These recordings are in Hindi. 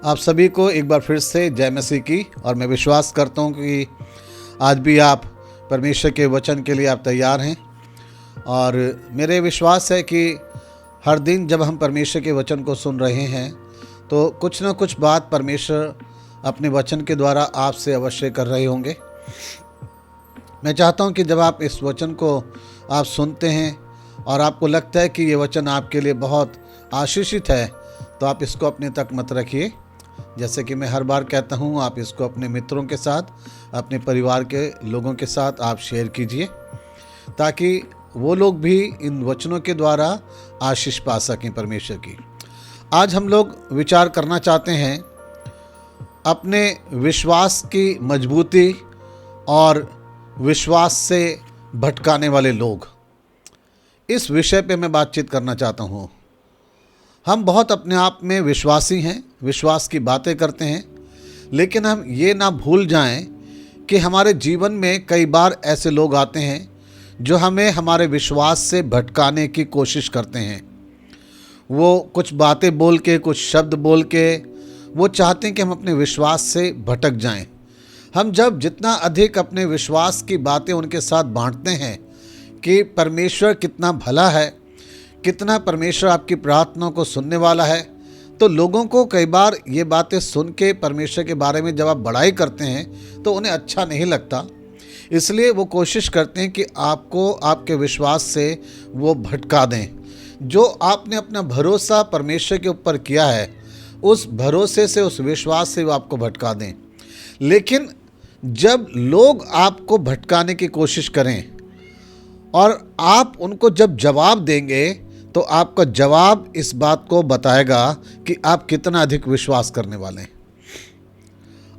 आप सभी को एक बार फिर से जय मसीह की। और मैं विश्वास करता हूँ कि आज भी आप परमेश्वर के वचन के लिए आप तैयार हैं। और मेरे विश्वास है कि हर दिन जब हम परमेश्वर के वचन को सुन रहे हैं तो कुछ ना कुछ बात परमेश्वर अपने वचन के द्वारा आपसे अवश्य कर रहे होंगे। मैं चाहता हूँ कि जब आप इस वचन को आप सुनते हैं और आपको लगता है कि ये वचन आपके लिए बहुत आशीषित है तो आप इसको अपने तक मत रखिए। जैसे कि मैं हर बार कहता हूँ, आप इसको अपने मित्रों के साथ, अपने परिवार के लोगों के साथ आप शेयर कीजिए ताकि वो लोग भी इन वचनों के द्वारा आशीष पा सकें परमेश्वर की। आज हम लोग विचार करना चाहते हैं अपने विश्वास की मजबूती और विश्वास से भटकाने वाले लोग। इस विषय पे मैं बातचीत करना चाहता हूँ। हम बहुत अपने आप में विश्वासी हैं, विश्वास की बातें करते हैं, लेकिन हम ये ना भूल जाएं कि हमारे जीवन में कई बार ऐसे लोग आते हैं जो हमें हमारे विश्वास से भटकाने की कोशिश करते हैं। वो कुछ बातें बोल के, कुछ शब्द बोल के वो चाहते हैं कि हम अपने विश्वास से भटक जाएं। हम जब जितना अधिक अपने विश्वास की बातें उनके साथ बांटते हैं कि परमेश्वर कितना भला है, कितना परमेश्वर आपकी प्रार्थनाओं को सुनने वाला है, तो लोगों को कई बार ये बातें सुन के परमेश्वर के बारे में जब आप बड़ाई करते हैं तो उन्हें अच्छा नहीं लगता। इसलिए वो कोशिश करते हैं कि आपको आपके विश्वास से वो भटका दें। जो आपने अपना भरोसा परमेश्वर के ऊपर किया है, उस भरोसे से, उस विश्वास से वो आपको भटका दें। लेकिन जब लोग आपको भटकाने की कोशिश करें और आप उनको जब जवाब देंगे तो आपका जवाब इस बात को बताएगा कि आप कितना अधिक विश्वास करने वाले हैं।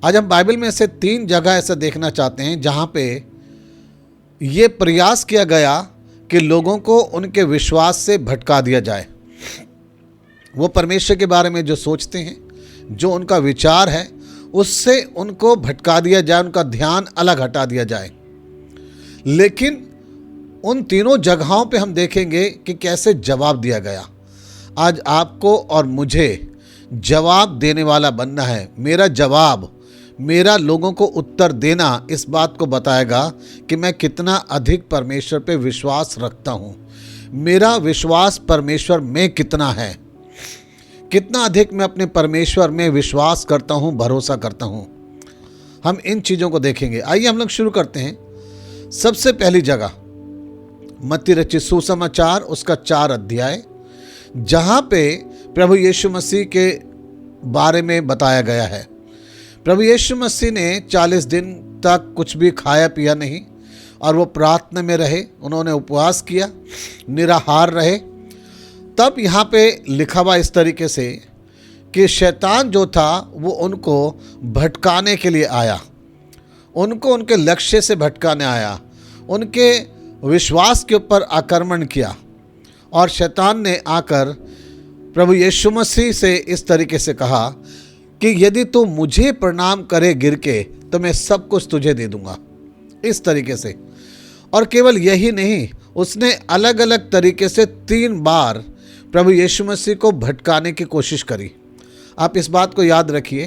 आज हम बाइबल में से 3 जगह ऐसा देखना चाहते हैं जहाँ पे ये प्रयास किया गया कि लोगों को उनके विश्वास से भटका दिया जाए। वो परमेश्वर के बारे में जो सोचते हैं, जो उनका विचार है, उससे उनको भटका दिया जाए, उनका ध्यान अलग हटा दिया जाए। लेकिन उन तीनों जगहों पे हम देखेंगे कि कैसे जवाब दिया गया। आज आपको और मुझे जवाब देने वाला बनना है। मेरा जवाब, मेरा लोगों को उत्तर देना इस बात को बताएगा कि मैं कितना अधिक परमेश्वर पे विश्वास रखता हूँ। मेरा विश्वास परमेश्वर में कितना है, कितना अधिक मैं अपने परमेश्वर में विश्वास करता हूँ, भरोसा करता हूँ। हम इन चीज़ों को देखेंगे। आइए हम लोग शुरू करते हैं। सबसे पहली जगह मत्ती रचित सुसमाचार, उसका 4 अध्याय, जहाँ पे प्रभु यीशु मसीह के बारे में बताया गया है। प्रभु यीशु मसीह ने 40 दिन तक कुछ भी खाया पिया नहीं और वो प्रार्थना में रहे। उन्होंने उपवास किया, निराहार रहे। तब यहाँ पे लिखा हुआ इस तरीके से कि शैतान जो था वो उनको भटकाने के लिए आया, उनको उनके लक्ष्य से भटकाने आया, उनके विश्वास के ऊपर आक्रमण किया। और शैतान ने आकर प्रभु यीशु मसीह से इस तरीके से कहा कि यदि तू मुझे प्रणाम करे गिर के तो मैं सब कुछ तुझे दे दूंगा, इस तरीके से। और केवल यही नहीं, उसने अलग अलग तरीके से 3 बार प्रभु यीशु मसीह को भटकाने की कोशिश करी। आप इस बात को याद रखिए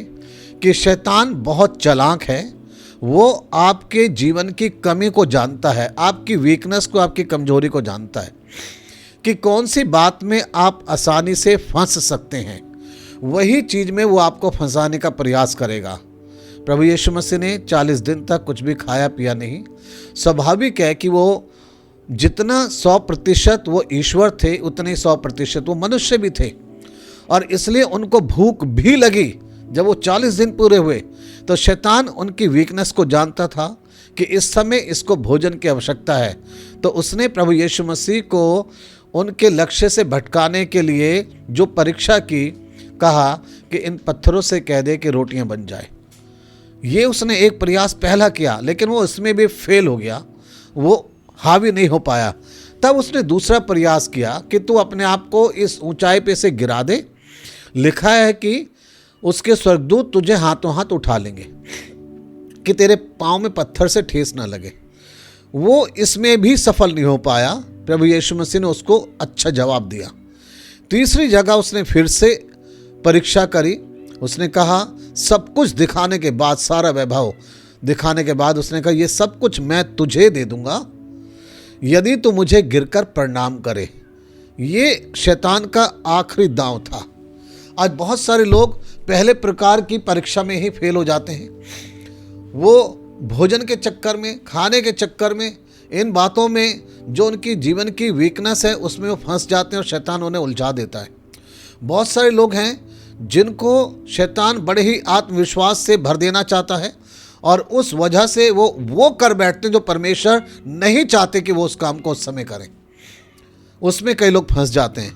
कि शैतान बहुत चालाक है। वो आपके जीवन की कमी को जानता है, आपकी वीकनेस को, आपकी कमजोरी को जानता है कि कौन सी बात में आप आसानी से फंस सकते हैं। वही चीज़ में वो आपको फंसाने का प्रयास करेगा। प्रभु यीशु मसीह ने 40 दिन तक कुछ भी खाया पिया नहीं। स्वाभाविक है कि वो जितना 100% वो ईश्वर थे, उतने 100% वो मनुष्य भी थे। और इसलिए उनको भूख भी लगी। जब वो 40 दिन पूरे हुए तो शैतान उनकी वीकनेस को जानता था कि इस समय इसको भोजन की आवश्यकता है। तो उसने प्रभु यीशु मसीह को उनके लक्ष्य से भटकाने के लिए जो परीक्षा की, कहा कि इन पत्थरों से कह दे कि रोटियां बन जाए। ये उसने एक प्रयास पहला किया, लेकिन वो इसमें भी फेल हो गया, वो हावी नहीं हो पाया। तब उसने दूसरा प्रयास किया कि तू अपने आप को इस ऊंचाई पे से गिरा दे। लिखा है कि उसके स्वर्गदूत तुझे हाथों हाथ उठा लेंगे कि तेरे पाँव में पत्थर से ठेस ना लगे। वो इसमें भी सफल नहीं हो पाया। प्रभु यीशु मसीह ने उसको अच्छा जवाब दिया। तीसरी जगह उसने फिर से परीक्षा करी उसने कहा, सब कुछ दिखाने के बाद, सारा वैभव दिखाने के बाद उसने कहा, ये सब कुछ मैं तुझे दे दूंगा यदि तू मुझे गिरकर प्रणाम करे। ये शैतान का आखिरी दांव था। आज बहुत सारे लोग पहले प्रकार की परीक्षा में ही फेल हो जाते हैं। वो भोजन के चक्कर में, खाने के चक्कर में, इन बातों में जो उनकी जीवन की वीकनेस है उसमें वो फंस जाते हैं और शैतान उन्हें उलझा देता है। बहुत सारे लोग हैं जिनको शैतान बड़े ही आत्मविश्वास से भर देना चाहता है और उस वजह से वो कर बैठते हैं जो परमेश्वर नहीं चाहते कि वो उस काम को उस समय करें। उसमें कई लोग फंस जाते हैं।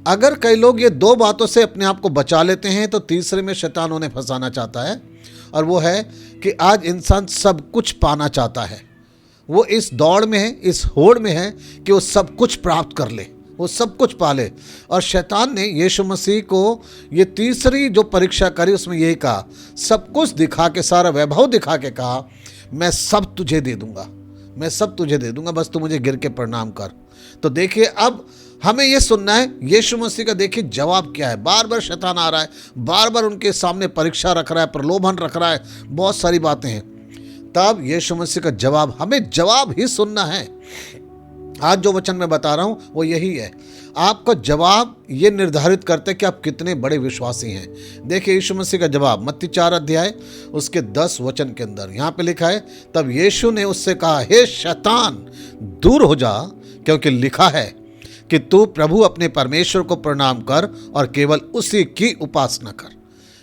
अगर कई लोग ये दो बातों से अपने आप को बचा लेते हैं तो तीसरे में शैतान उन्हें फंसाना चाहता है, और वो है कि आज इंसान सब कुछ पाना चाहता है। वो इस दौड़ में है, इस होड़ में है कि वो सब कुछ प्राप्त कर ले, वो सब कुछ पा ले। और शैतान ने यीशु मसीह को ये तीसरी जो परीक्षा करी उसमें यही कहा, सब कुछ दिखा के, सारा वैभव दिखा के कहा, मैं सब तुझे दे दूंगा, मैं सब तुझे दे दूंगा, बस तू मुझे गिर के प्रणाम कर। तो देखिए अब हमें ये सुनना है यीशु मसीह का। देखिए जवाब क्या है। बार बार शैतान आ रहा है, बार बार उनके सामने परीक्षा रख रहा है, प्रलोभन रख रहा है, बहुत सारी बातें हैं। तब यीशु मसीह का जवाब, हमें जवाब ही सुनना है। आज जो वचन मैं बता रहा हूं वो यही है। आपका जवाब ये निर्धारित करता है कि आप कितने बड़े विश्वासी हैं। देखिए यीशु मसीह का जवाब मत्ती 4 अध्याय उसके 10 वचन के अंदर यहाँ पे लिखा है, तब यीशु ने उससे कहा, हे शैतान दूर हो जा, क्योंकि लिखा है कि तू प्रभु अपने परमेश्वर को प्रणाम कर और केवल उसी की उपासना कर।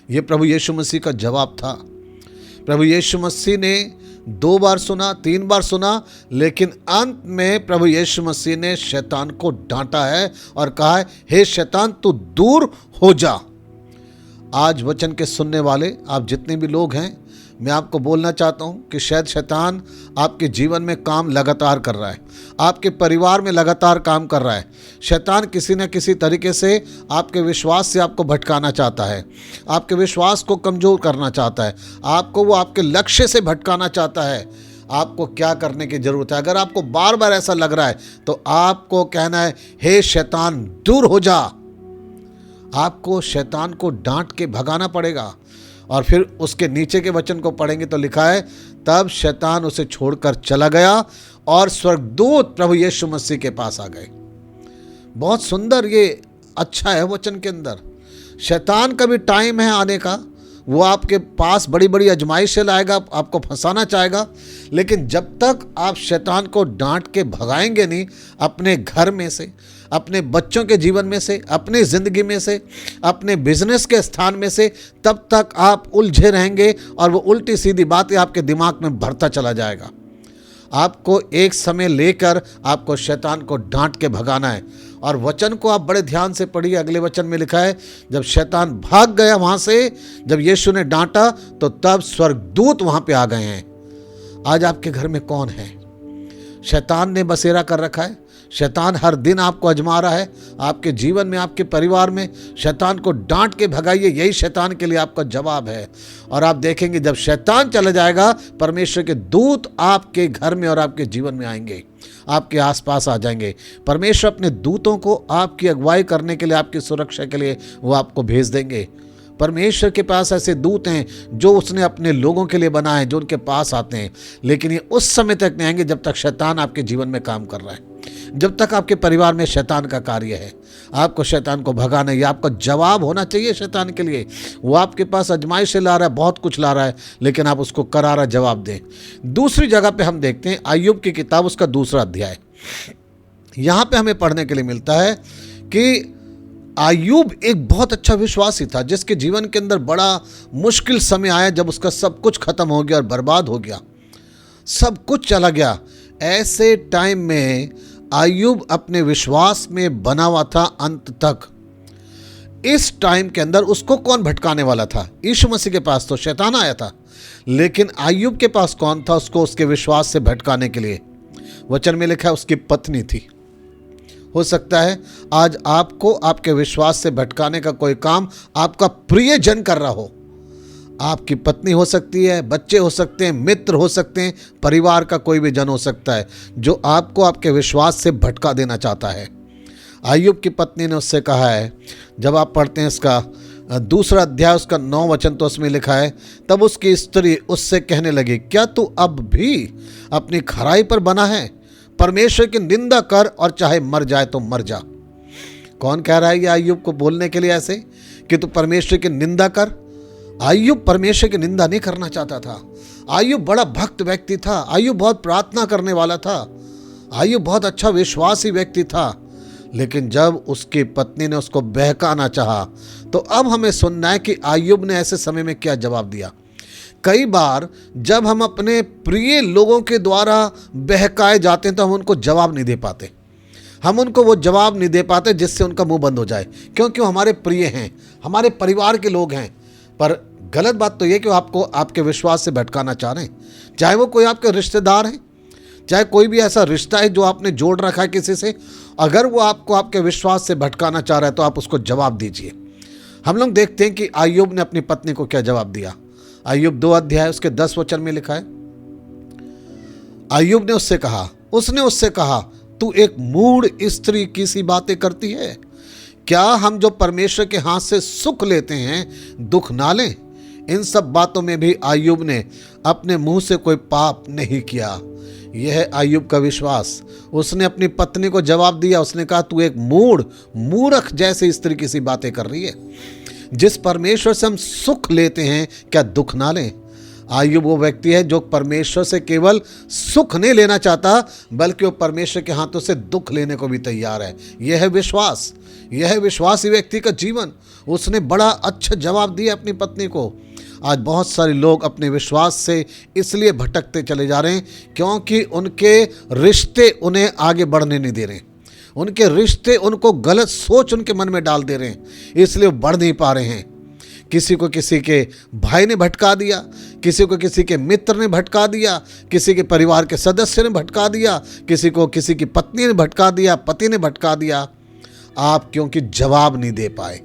यह प्रभु यीशु मसीह का जवाब था। प्रभु यीशु मसीह ने 2 बार सुना, 3 बार सुना, लेकिन अंत में प्रभु यीशु मसीह ने शैतान को डांटा है और कहा है, हे शैतान तू दूर हो जा। आज वचन के सुनने वाले आप जितने भी लोग हैं, मैं आपको बोलना चाहता हूं कि शायद शैतान आपके जीवन में काम लगातार कर रहा है, आपके परिवार में लगातार काम कर रहा है। शैतान किसी न किसी तरीके से आपके विश्वास से आपको भटकाना चाहता है, आपके विश्वास को कमज़ोर करना चाहता है, आपको वो आपके लक्ष्य से भटकाना चाहता है। आपको क्या करने की ज़रूरत है? अगर आपको बार बार ऐसा लग रहा है तो आपको कहना है, हे शैतान दूर हो जा। आपको शैतान को डांट के भगाना पड़ेगा। और फिर उसके नीचे के वचन को पढ़ेंगे तो लिखा है, तब शैतान उसे छोड़कर चला गया और स्वर्गदूत प्रभु यीशु मसीह के पास आ गए। बहुत सुंदर ये अच्छा है वचन के अंदर। शैतान का भी टाइम है आने का। वो आपके पास बड़ी बड़ी आजमाइशें लाएगा, आपको फंसाना चाहेगा, लेकिन जब तक आप शैतान को डांट के भगाएंगे नहीं अपने घर में से, अपने बच्चों के जीवन में से, अपनी ज़िंदगी में से, अपने बिजनेस के स्थान में से, तब तक आप उलझे रहेंगे और वो उल्टी सीधी बातें आपके दिमाग में भरता चला जाएगा। आपको एक समय लेकर आपको शैतान को डांट के भगाना है। और वचन को आप बड़े ध्यान से पढ़िए। अगले वचन में लिखा है, जब शैतान भाग गया वहाँ से, जब यीशु ने डांटा तो तब स्वर्गदूत वहाँ पे आ गए हैं। आज आपके घर में कौन है? शैतान ने बसेरा कर रखा है। शैतान हर दिन आपको आजमा रहा है। आपके जीवन में, आपके परिवार में शैतान को डांट के भगाइए। यही शैतान के लिए आपका जवाब है। और आप देखेंगे जब शैतान चला जाएगा, परमेश्वर के दूत आपके घर में और आपके जीवन में आएंगे, आपके आसपास आ जाएंगे। परमेश्वर अपने दूतों को आपकी अगुवाई करने के लिए, आपकी सुरक्षा के लिए वो आपको भेज देंगे। परमेश्वर के पास ऐसे दूत हैं जो उसने अपने लोगों के लिए बनाए, जो उनके पास आते हैं। लेकिन ये उस समय तक नहीं आएंगे जब तक शैतान आपके जीवन में काम कर रहा है, जब तक आपके परिवार में शैतान का कार्य है। आपको शैतान को भगाना, ये आपका जवाब होना चाहिए शैतान के लिए। वो आपके पास आजमाइश ला रहा है, बहुत कुछ ला रहा है, लेकिन आप उसको करारा जवाब दें। दूसरी जगह पे हम देखते हैं अय्यूब की किताब, उसका 2 अध्याय। यहाँ पे हमें पढ़ने के लिए मिलता है कि अय्यूब एक बहुत अच्छा विश्वासी था, जिसके जीवन के अंदर बड़ा मुश्किल समय आया जब उसका सब कुछ खत्म हो गया और बर्बाद हो गया, सब कुछ चला गया। ऐसे टाइम में अय्यूब अपने विश्वास में बना हुआ था अंत तक। इस टाइम के अंदर उसको कौन भटकाने वाला था? यीशु मसीह के पास तो शैतान आया था, लेकिन अय्यूब के पास कौन था उसको उसके विश्वास से भटकाने के लिए? वचन में लिखा है उसकी पत्नी थी। हो सकता है आज आपको आपके विश्वास से भटकाने का कोई काम आपका प्रियजन कर रहा हो। आपकी पत्नी हो सकती है, बच्चे हो सकते हैं, मित्र हो सकते हैं, परिवार का कोई भी जन हो सकता है जो आपको आपके विश्वास से भटका देना चाहता है। अय्यूब की पत्नी ने उससे कहा है, जब आप पढ़ते हैं इसका दूसरा अध्याय उसका 9 वचन, तो उसमें लिखा है, तब उसकी स्त्री उससे कहने लगी, क्या तू अब भी अपनी खराई पर बना है? परमेश्वर की निंदा कर और चाहे मर जाए तो मर जा। कौन कह रहा है ये अय्यूब को बोलने के लिए ऐसे कि तू परमेश्वर की निंदा कर? अय्यूब परमेश्वर की निंदा नहीं करना चाहता था। अय्यूब बड़ा भक्त व्यक्ति था। अय्यूब बहुत प्रार्थना करने वाला था। अय्यूब बहुत अच्छा विश्वासी व्यक्ति था। लेकिन जब उसकी पत्नी ने उसको बहकाना चाहा, तो अब हमें सुनना है कि अय्यूब ने ऐसे समय में क्या जवाब दिया। कई बार जब हम अपने प्रिय लोगों के द्वारा बहकाए जाते हैं तो हम उनको जवाब नहीं दे पाते। हम उनको वो जवाब नहीं दे पाते जिससे उनका मुंह बंद हो जाए, क्योंकि वो हमारे प्रिय हैं, हमारे परिवार के लोग हैं। पर गलत बात तो ये कि वो आपको आपके विश्वास से भटकाना चाह रहे हैं। चाहे वो कोई आपके रिश्तेदार हैं, चाहे कोई भी ऐसा रिश्ता है जो आपने जोड़ रखा है किसी से, अगर वो आपको आपके विश्वास से भटकाना चाह रहा है तो आप उसको जवाब दीजिए। हम लोग देखते हैं कि अय्यूब ने अपनी पत्नी को क्या जवाब दिया। अय्यूब 2 अध्याय उसके 10 वचन में लिखा है, अय्यूब ने उसने उससे कहा, तू एक मूढ़ स्त्री की सी बातें करती है। क्या हम जो परमेश्वर के हाथ से सुख लेते हैं दुख ना लें? इन सब बातों में भी अय्यूब ने अपने मुंह से कोई पाप नहीं किया। यह है अय्यूब का विश्वास। उसने अपनी पत्नी को जवाब दिया। उसने कहा, तू एक मूर्ख जैसे स्त्री की सी बातें कर रही है। जिस परमेश्वर से हम सुख लेते हैं क्या दुख ना लें? अय्यूब वो व्यक्ति है जो परमेश्वर से केवल सुख नहीं लेना चाहता, बल्कि वो परमेश्वर के हाथों से दुख लेने को भी तैयार है। यह है विश्वास, यह है विश्वासी व्यक्ति का जीवन। उसने बड़ा अच्छा जवाब दिया अपनी पत्नी को। आज बहुत सारे लोग अपने विश्वास से इसलिए भटकते चले जा रहे हैं क्योंकि उनके रिश्ते उन्हें आगे बढ़ने नहीं दे रहे हैं। उनके रिश्ते उनको गलत सोच उनके मन में डाल दे रहे हैं, इसलिए वो बढ़ नहीं पा रहे हैं। किसी को किसी के भाई ने भटका दिया, किसी को किसी के मित्र ने भटका दिया, किसी के परिवार के सदस्य ने भटका दिया, किसी को किसी की पत्नी ने भटका दिया, पति ने भटका दिया। आप क्योंकि जवाब नहीं दे पाए।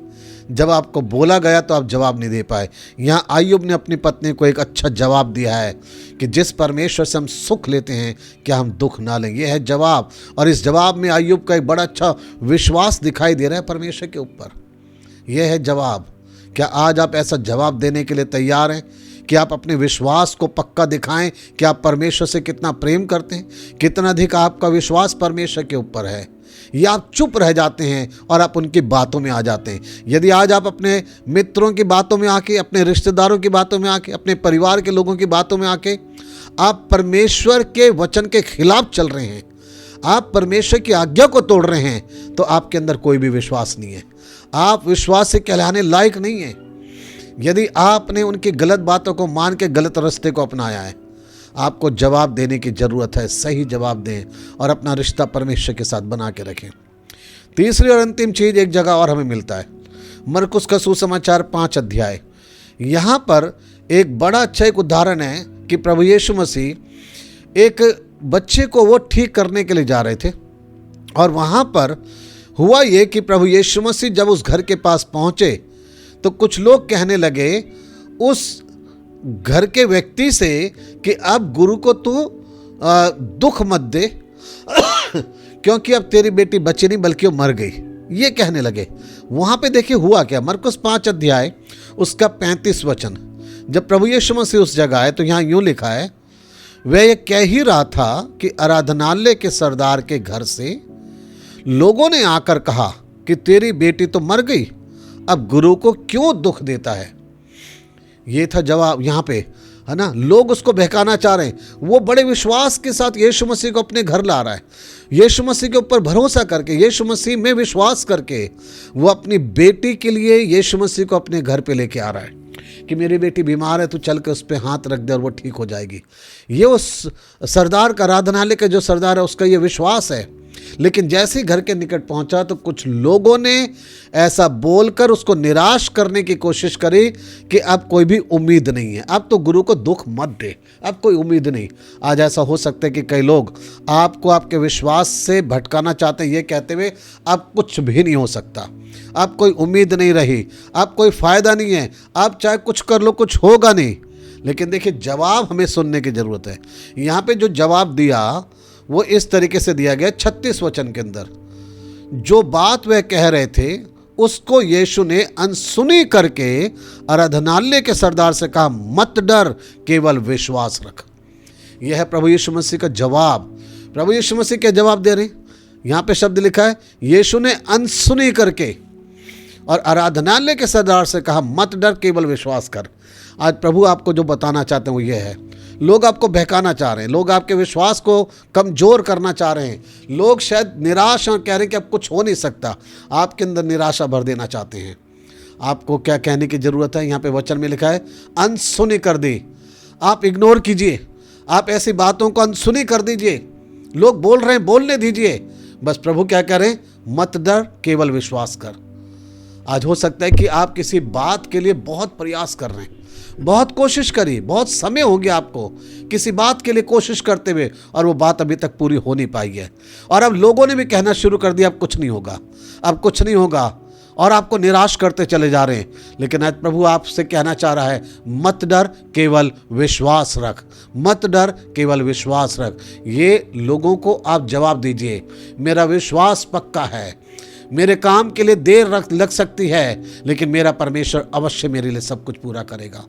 जब आपको बोला गया तो आप जवाब नहीं दे पाए। यहाँ अय्यूब ने अपनी पत्नी को एक अच्छा जवाब दिया है कि जिस परमेश्वर से हम सुख लेते हैं क्या हम दुख ना लें। यह है जवाब। और इस जवाब में अय्यूब का एक बड़ा अच्छा विश्वास दिखाई दे रहा है परमेश्वर के ऊपर। यह है जवाब। क्या आज आप ऐसा जवाब देने के लिए तैयार हैं कि आप अपने विश्वास को पक्का दिखाएं कि आप परमेश्वर से कितना प्रेम करते हैं, कितना अधिक आपका विश्वास परमेश्वर के ऊपर है? या आप चुप रह जाते हैं और आप उनकी बातों में आ जाते हैं? यदि आज आप अपने मित्रों की बातों में आके, अपने रिश्तेदारों की बातों में आके, अपने परिवार के लोगों की बातों में आके आप परमेश्वर के वचन के खिलाफ चल रहे हैं, आप परमेश्वर की आज्ञा को तोड़ रहे हैं, तो आपके अंदर कोई भी विश्वास नहीं है। आप विश्वास से कहलाने लायक नहीं है। यदि आपने उनकी गलत बातों को मान के गलत रास्ते को अपनाया है, आपको जवाब देने की ज़रूरत है। सही जवाब दें और अपना रिश्ता परमेश्वर के साथ बना के रखें। तीसरी और अंतिम चीज़ एक जगह और हमें मिलता है, मरकुस का सुसमाचार 5 अध्याय। यहाँ पर एक बड़ा अच्छा एक उदाहरण है कि प्रभु यीशु मसीह एक बच्चे को वो ठीक करने के लिए जा रहे थे, और वहाँ पर हुआ ये कि प्रभु यीशु मसीह जब उस घर के पास पहुँचे तो कुछ लोग कहने लगे उस घर के व्यक्ति से कि अब गुरु को तू दुख मत दे क्योंकि अब तेरी बेटी बची नहीं बल्कि वो मर गई। ये कहने लगे। वहाँ पे देखिए हुआ क्या, मरकुस 5 अध्याय उसका 35 वचन। जब प्रभु यीशु मसीह उस जगह आए तो यहाँ यूँ लिखा है, वह ये कह ही रहा था कि आराधनालय के सरदार के घर से लोगों ने आकर कहा कि तेरी बेटी तो मर गई, अब गुरु को क्यों दुख देता है। ये था जवाब यहाँ पे, है ना। लोग उसको बहकाना चाह रहे हैं। वो बड़े विश्वास के साथ यीशु मसीह को अपने घर ला रहा है। यीशु मसीह के ऊपर भरोसा करके, यीशु मसीह में विश्वास करके वो अपनी बेटी के लिए यीशु मसीह को अपने घर पे लेके आ रहा है कि मेरी बेटी बीमार है, तो चल के उस पर हाथ रख दे और वो ठीक हो जाएगी। ये उस सरदार का, आराधनालय का जो सरदार है, उसका ये विश्वास है। लेकिन जैसे ही घर के निकट पहुंचा तो कुछ लोगों ने ऐसा बोलकर उसको निराश करने की कोशिश करी कि अब कोई भी उम्मीद नहीं है, अब तो गुरु को दुख मत दे, अब कोई उम्मीद नहीं। आज ऐसा हो सकता है कि कई लोग आपको आपके विश्वास से भटकाना चाहते हैं, ये कहते हुए अब कुछ भी नहीं हो सकता, अब कोई उम्मीद नहीं रही, अब कोई फ़ायदा नहीं है, अब चाहे कुछ कर लो कुछ होगा नहीं। लेकिन देखिए, जवाब हमें सुनने की ज़रूरत है। यहाँ पे जो जवाब दिया वो इस तरीके से दिया गया 36 वचन के अंदर। जो बात वह कह रहे थे उसको यीशु ने अनसुनी करके आराधनालय के सरदार से कहा, मत डर, केवल विश्वास रख। यह है प्रभु यीशु मसीह का जवाब। प्रभु यीशु मसीह क्या जवाब दे रहे हैं? यहाँ पे शब्द लिखा है, यीशु ने अनसुनी करके और आराधनालय के सरदार से कहा, मत डर, केवल विश्वास कर। आज प्रभु आपको जो बताना चाहते हैं वो ये है, लोग आपको बहकाना चाह रहे हैं, लोग आपके विश्वास को कमज़ोर करना चाह रहे हैं, लोग शायद निराश और कह रहे हैं कि अब कुछ हो नहीं सकता, आपके अंदर निराशा भर देना चाहते हैं। आपको क्या कहने की ज़रूरत है? यहाँ पे वचन में लिखा है, अनसुनी कर दी। आप इग्नोर कीजिए, आप ऐसी बातों को अनसुनी कर दीजिए। लोग बोल रहे हैं, बोलने दीजिए। बस प्रभु क्या कह रहे हैं? मत डर, केवल विश्वास कर। आज हो सकता है कि आप किसी बात के लिए बहुत प्रयास कर रहे हैं, बहुत कोशिश करी, बहुत समय हो गया आपको किसी बात के लिए कोशिश करते हुए, और वो बात अभी तक पूरी हो नहीं पाई है। और अब लोगों ने भी कहना शुरू कर दिया, अब कुछ नहीं होगा, अब कुछ नहीं होगा, और आपको निराश करते चले जा रहे हैं। लेकिन आज प्रभु आपसे कहना चाह रहा है, मत डर, केवल विश्वास रख। मत डर, केवल विश्वास रख। ये लोगों को आप जवाब दीजिए, मेरा विश्वास पक्का है, मेरे काम के लिए देर लग सकती है, लेकिन मेरा परमेश्वर अवश्य मेरे लिए सब कुछ पूरा करेगा।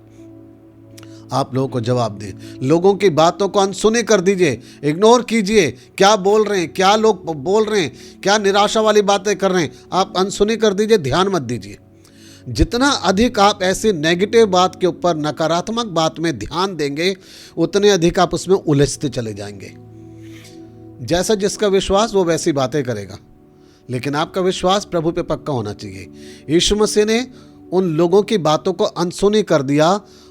आप लोगों को जवाब दें, लोगों की बातों को अनसुनी कर दीजिए, इग्नोर कीजिए। क्या बोल रहे हैं, क्या लोग बोल रहे हैं, क्या निराशा वाली बातें कर रहे हैं, आप अनसुनी कर दीजिए, ध्यान मत दीजिए। जितना अधिक आप ऐसी नेगेटिव बात के ऊपर, नकारात्मक बात में ध्यान देंगे, उतने अधिक आप उसमें उलझते चले जाएंगे। जैसा जिसका विश्वास, वो वैसी बातें करेगा, लेकिन आपका विश्वास प्रभु पे पक्का होना चाहिए। यीशु मसीह ने उन लोगों की बातों को अनसुनी कर दिया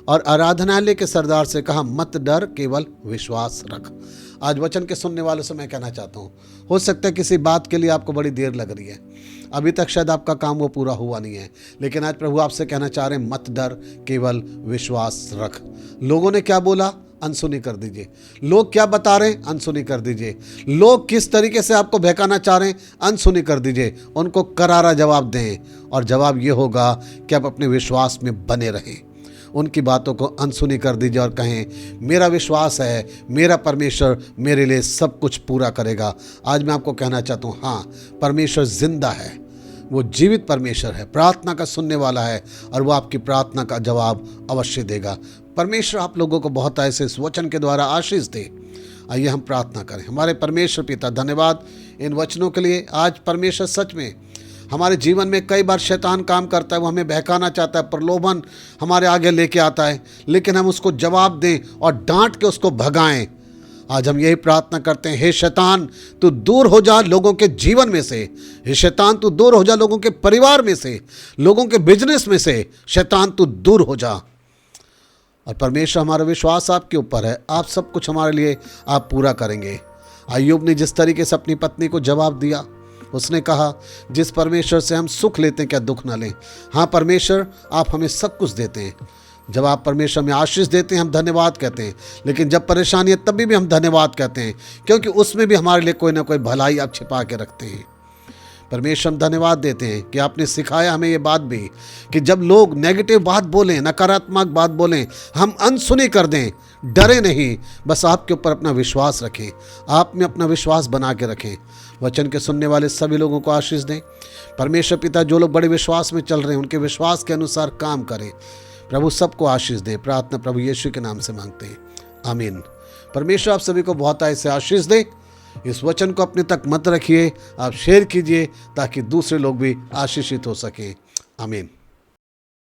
और आराधनालय के सरदार से कहा, मत डर, केवल विश्वास रख। आज वचन के सुनने वालों से मैं कहना चाहता हूँ, हो सकता है किसी बात के लिए आपको बड़ी देर लग रही है, अभी तक शायद आपका काम वो पूरा हुआ नहीं है, लेकिन आज प्रभु आपसे कहना चाह रहे हैं, मत डर, केवल विश्वास रख। लोगों ने क्या बोला, अनसुनी कर दीजिए। लोग क्या बता रहे हैं, अनसुनी कर दीजिए। लोग किस तरीके से आपको बहकाना चाह रहे हैं, अनसुनी कर दीजिए। उनको करारा जवाब दें, और जवाब ये होगा कि आप अपने विश्वास में बने रहें। उनकी बातों को अनसुनी कर दीजिए और कहें, मेरा विश्वास है, मेरा परमेश्वर मेरे लिए सब कुछ पूरा करेगा। आज मैं आपको कहना चाहता हूँ, हाँ, परमेश्वर जिंदा है, वो जीवित परमेश्वर है, प्रार्थना का सुनने वाला है, और वो आपकी प्रार्थना का जवाब अवश्य देगा। परमेश्वर आप लोगों को बहुत ऐसे इस वचन के द्वारा आशीष दे। आइए हम प्रार्थना करें। हमारे परमेश्वर पिता, धन्यवाद इन वचनों के लिए। आज परमेश्वर सच में हमारे जीवन में कई बार शैतान काम करता है, वो हमें बहकाना चाहता है, प्रलोभन हमारे आगे लेके आता है, लेकिन हम उसको जवाब दें और डांट के उसको भगाएं। आज हम यही प्रार्थना करते हैं, हे शैतान तू दूर हो जा लोगों के जीवन में से, हे शैतान तू दूर हो जा लोगों के परिवार में से, लोगों के बिजनेस में से, शैतान तू दूर हो जा। और परमेश्वर हमारा विश्वास आपके ऊपर है, आप सब कुछ हमारे लिए आप पूरा करेंगे। अय्यूब ने जिस तरीके से अपनी पत्नी को जवाब दिया, उसने कहा, जिस परमेश्वर से हम सुख लेते हैं क्या दुख ना लें। हाँ परमेश्वर, आप हमें सब कुछ देते हैं। जब आप परमेश्वर में आशीष देते हैं हम धन्यवाद कहते हैं, लेकिन जब परेशानी है तभी भी हम धन्यवाद कहते हैं, क्योंकि उसमें भी हमारे लिए कोई ना कोई भलाई आप छिपा के रखते हैं। परमेश्वर हम धन्यवाद देते हैं कि आपने सिखाया हमें ये बात भी, कि जब लोग नेगेटिव बात बोलें, नकारात्मक बात बोलें, हम अनसुनी कर दें, डरे नहीं, बस आपके ऊपर अपना विश्वास रखें, आप में अपना विश्वास बना के रखें। वचन के सुनने वाले सभी लोगों को आशीष दें। परमेश्वर पिता, जो लोग बड़े विश्वास में चल रहे हैं उनके विश्वास के अनुसार काम करें। प्रभु सबको आशीष दें। प्रार्थना प्रभु यीशु के नाम से मांगते हैं, आमीन। परमेश्वर आप सभी को बहुत ऐसे आशीष दे। इस वचन को अपने तक मत रखिए, आप शेयर कीजिए ताकि दूसरे लोग भी आशीषित हो सकें। आमीन।